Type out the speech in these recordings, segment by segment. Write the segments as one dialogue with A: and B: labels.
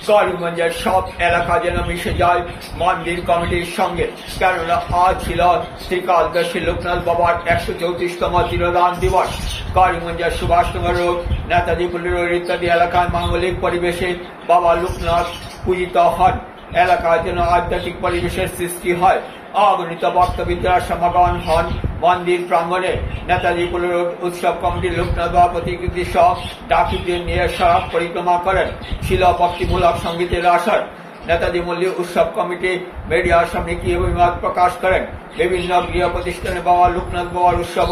A: করিমগঞ্জের সব এলাকা যেন মিশে যায় মন্দির কমিটির সঙ্গে। কেননা আজ ছিল ত্রিকালদর্শী লোকনাথ বাবার 134তম তিরোধান দিবস। করিমগঞ্জের সুভাষনগর রোড, নেতাজি পল্লী রোড ইত্যাদি এলাকায় মাঙ্গলিক পরিবেশে বাবা লোকনাথ পূজিত হন। এলাকায় যেন আধ্যাত্মিক পরিবেশের সৃষ্টি হয়। অগণিত ভক্তবিদ্যার সমাগম হন মন্দির প্রাঙ্গণে। নেতাজি পল্লী রোড উৎসব কমিটির লোকনাথ বাবা প্রতিকৃতি সহ ডাকিদের নিয়ে সড়ক পরিক্রমা করেন। ছিল ভক্তিমূলক সঙ্গীতের আসর। নেতাজি মল্লিক উৎসব কমিটি মিডিয়ার সামনে কি অভিমত প্রকাশ করেন। বিভিন্ন গৃহ প্রতিষ্ঠানে বাবা লোকনাথ বাবার উৎসব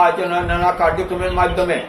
A: আয়োজনের নানা কার্যক্রমের মাধ্যমে।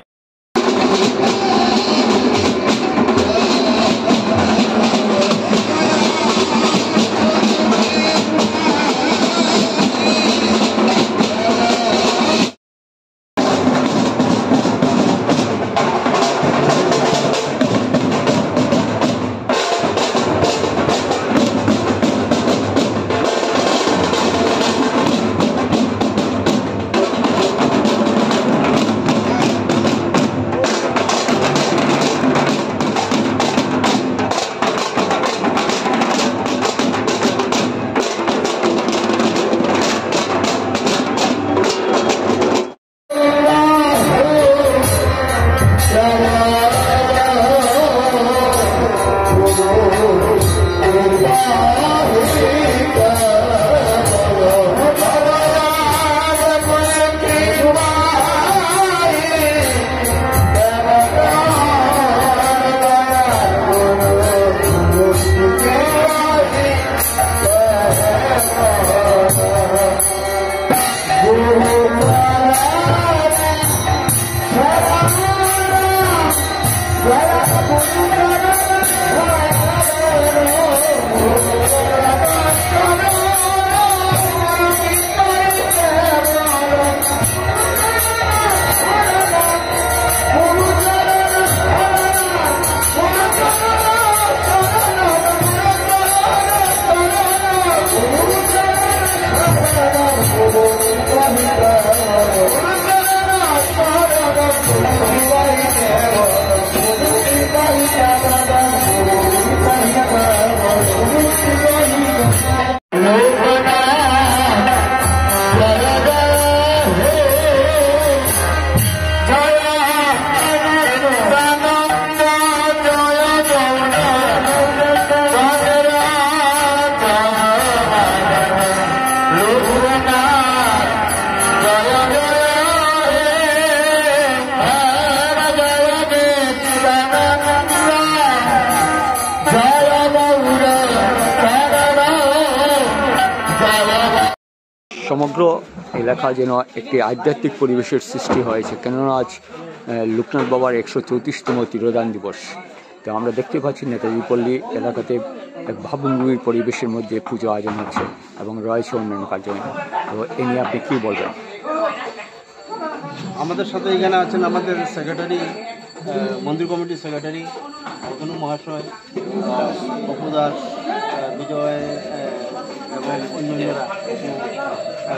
B: সমগ্র এলাকা যেন একটি আধ্যাত্মিক পরিবেশের সৃষ্টি হয়েছে। কেননা আজ লোকনাথ বাবার 134তম তিরোধান দিবস। তো আমরা দেখতে পাচ্ছি নেতাজি পল্লী এলাকাতে এক ভাবভঙ্গির পরিবেশের মধ্যে পুজো আয়োজন হচ্ছে এবং রয়েছে অন্যান্য কার্যক্রম। তো এ নিয়ে আপনি কী বলবেন?
C: আমাদের সাথে এখানে আছেন আমাদের সেক্রেটারি, মন্দির কমিটির সেক্রেটারি অতনু মহাশয়, অপু দাস, বিজয় এবং অন্যান্যরা,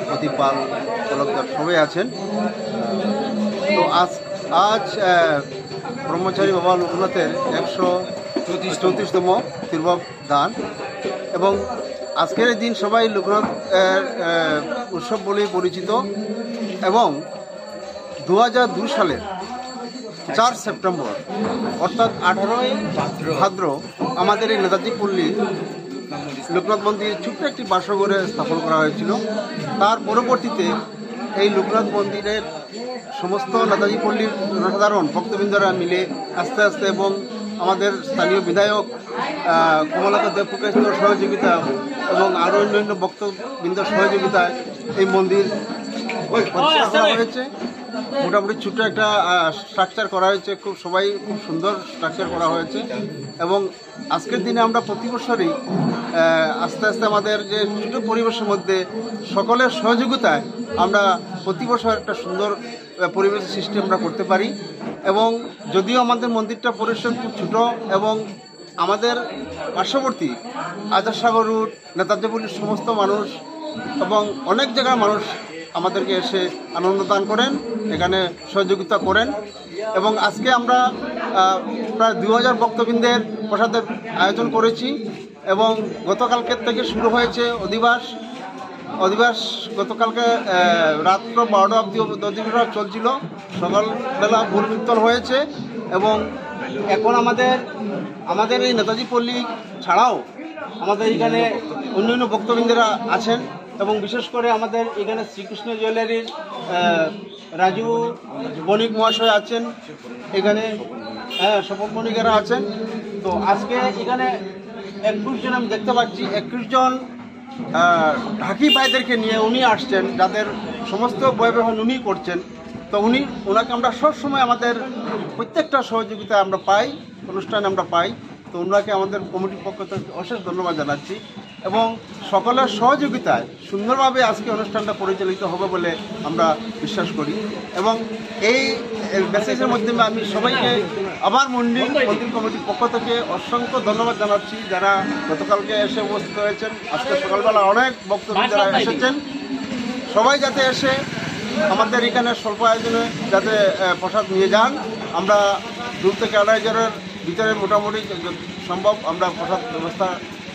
C: প্রদীপ পাল, পলকদার সবাই আছেন। তো আজ ব্রহ্মচারী বাবা লোকনাথের 134তম তিরোধান এবং আজকের দিন সবাই লোকনাথ উৎসব বলেই পরিচিত। এবং 2002 সালের 4 সেপ্টেম্বর অর্থাৎ 18ই ভাদ্র আমাদের এই নেতাজি পল্লী লোকনাথ মন্দির ছোট্ট একটি বাসঘরে স্থাপন করা হয়েছিল। তার পরবর্তীতে এই লোকনাথ মন্দিরের সমস্ত নেতাজি পল্লীর জনসাধারণ ভক্তবৃন্দরা মিলে আস্তে আস্তে এবং আমাদের স্থানীয় বিধায়ক কমলাকা দেবপ্রকাশের সহযোগিতা এবং আরও অন্যান্য ভক্তবৃন্দর সহযোগিতায় এই মন্দির প্রতিষ্ঠা করা হয়েছে। মোটামুটি ছোট্ট একটা স্ট্রাকচার করা হয়েছে, খুব সুন্দর স্ট্রাকচার করা হয়েছে। এবং আজকের দিনে আমরা প্রতি বছরই আস্তে আস্তে আমাদের যে ছোটো পরিবেশের মধ্যে সকলের সহযোগিতায় আমরা প্রতি বছর একটা সুন্দর পরিবেশের সৃষ্টি আমরা করতে পারি। এবং যদিও আমাদের মন্দিরটা পরিসর খুব ছোটো এবং আমাদের পার্শ্ববর্তী আজাদসাগর রুট, নেতাজি পল্লীর সমস্ত মানুষ এবং অনেক জায়গার মানুষ আমাদেরকে এসে আনন্দ দান করেন, এখানে সহযোগিতা করেন। এবং আজকে আমরা প্রায় 2000 ভক্তবৃন্দের প্রসাদের আয়োজন করেছি এবং গতকালকের থেকে শুরু হয়েছে অধিবাস গতকালকে রাত্র 12টা অবধি অধিবাস চলছিল, সকালবেলা ভোর কীর্তন হয়েছে এবং এখন আমাদের এই নেতাজি পল্লী ছাড়াও আমাদের এখানে অন্যান্য ভক্তবৃন্দেরা আছেন এবং বিশেষ করে আমাদের এখানে শ্রীকৃষ্ণ জুয়েলারির রাজু বণিক মহাশয় আছেন, এখানে স্বপন বণিকেরা আছেন। তো আজকে এখানে 21 জন আমি দেখতে পাচ্ছি, 21 জন ঢাকি ভাইদেরকে নিয়ে উনি আসছেন, যাদের সমস্ত ব্যবহার উনি করছেন। তো ওনাকে আমরা সবসময় আমাদের প্রত্যেকটা সহযোগিতা আমরা পাই, অনুষ্ঠানে আমরা পাই। তো ওনাকে আমাদের কমিটির পক্ষ থেকে অশেষ ধন্যবাদ জানাচ্ছি এবং সকলের সহযোগিতায় সুন্দরভাবে আজকে অনুষ্ঠানটা পরিচালিত হবে বলে আমরা বিশ্বাস করি এবং এই মেসেজের মাধ্যমে আমি সবাইকে আবার মন্দির কমিটির পক্ষ থেকে অসংখ্য ধন্যবাদ জানাচ্ছি, যারা গতকালকে এসে উপস্থিত হয়েছেন। আজকে সকালবেলা অনেক বক্তব্য যারা এসেছেন, সবাই যাতে এসে আমাদের এখানে স্বল্প আয়োজনে যাতে প্রসাদ নিয়ে যান। আমরা 2 থেকে 2.5 জনের ভিতরে মোটামুটি সম্ভব আমরা প্রসাদ ব্যবস্থা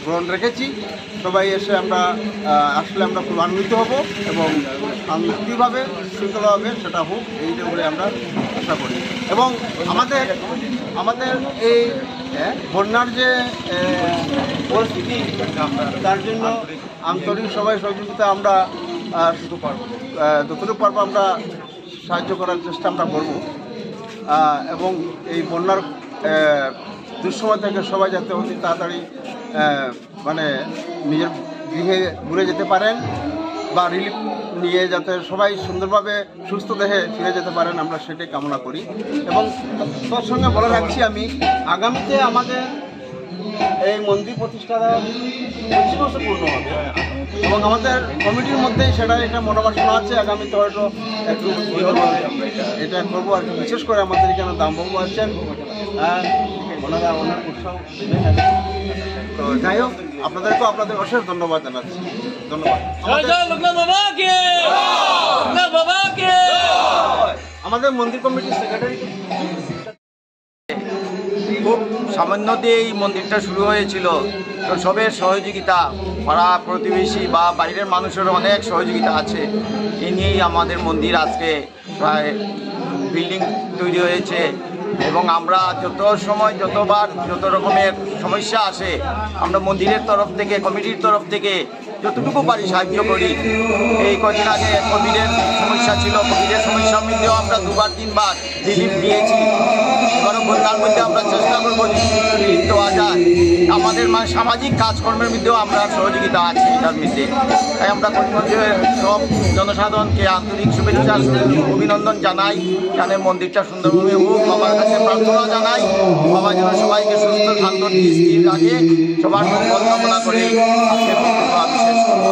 C: গ্রহণ রেখেছি। সবাই এসে আসলে আমরা খুব আনন্দিত হব এবং শান্তিভাবে শৃঙ্খলাভাবে সেটা হোক, এইটা বলে আমরা আশা করি। এবং আমাদের এই বন্যার যে পরিস্থিতি, তার জন্য আন্তরিক সবাই সহযোগিতা আমরা যতটুকু পারবো আমরা সাহায্য করার চেষ্টা আমরা করব এবং এই বন্যার দুঃসময় থেকে সবাই যাতে অতি তাড়াতাড়ি নিজের গৃহে ঘুরে যেতে পারেন বা রিলিফ নিয়ে যাতে সবাই সুন্দরভাবে সুস্থ দেহে ফিরে যেতে পারেন, আমরা সেটাই কামনা করি। এবং তার সঙ্গে বলে রাখছি আমি, আগামীতে আমাদের এই মন্দির প্রতিষ্ঠা 25 বছর পূর্ণ হবে এবং আমাদের কমিটির মধ্যেই সেটা একটা মনোবাসনা আছে। আগামীতে হয়তো একটু এটা করবো আর বিশেষ করে আমাদের এখানে দামবাবু আছেন, ওনারা অনেক উৎসাহ দেবেন। তো যাই হোক, আপনাদেরকেও আপনাদের অশেষ ধন্যবাদ জানাচ্ছি। ধন্যবাদ। আমাদের মন্দির কমিটির সেক্রেটারি
D: খুব সামান্য দিয়ে এই মন্দিরটা শুরু হয়েছিল, তো সবের সহযোগিতা, পাড়া প্রতিবেশী বা বাইরের মানুষের অনেক সহযোগিতা আছে। এই নিয়েই আমাদের মন্দির আজকে প্রায় বিল্ডিং তৈরি হয়েছে এবং আমরা যতবার যত রকমের সমস্যা আসে আমরা মন্দিরের তরফ থেকে, কমিটির তরফ থেকে যতটুকু পারি সাহায্য করি। এই কদিন আগে কোভিডের সমস্যা ছিল, কোভিডের সমস্যার মধ্যেও আমরা 2-3বার রিলিফ দিয়েছি। এবারও বন্যার মধ্যে আমরা চেষ্টা করবো রিলিফ দেওয়া যায়। আমাদের সামাজিক কাজকর্মের মধ্যেও আমরা সহযোগিতা আছি এটার মধ্যে। তাই আমরা করিমগঞ্জের সব জনসাধারণকে আন্তরিক শুভেচ্ছা অভিনন্দন জানাই, জানে মন্দিরটা সুন্দরভাবে হোক। বাবার কাছে প্রার্থনা জানাই, বাবা যেন সবাইকে সুস্থ শান্ত স্থির রাখে, সবার মঙ্গল কামনা করে আজকের বক্তব্য আমি শেষ করব।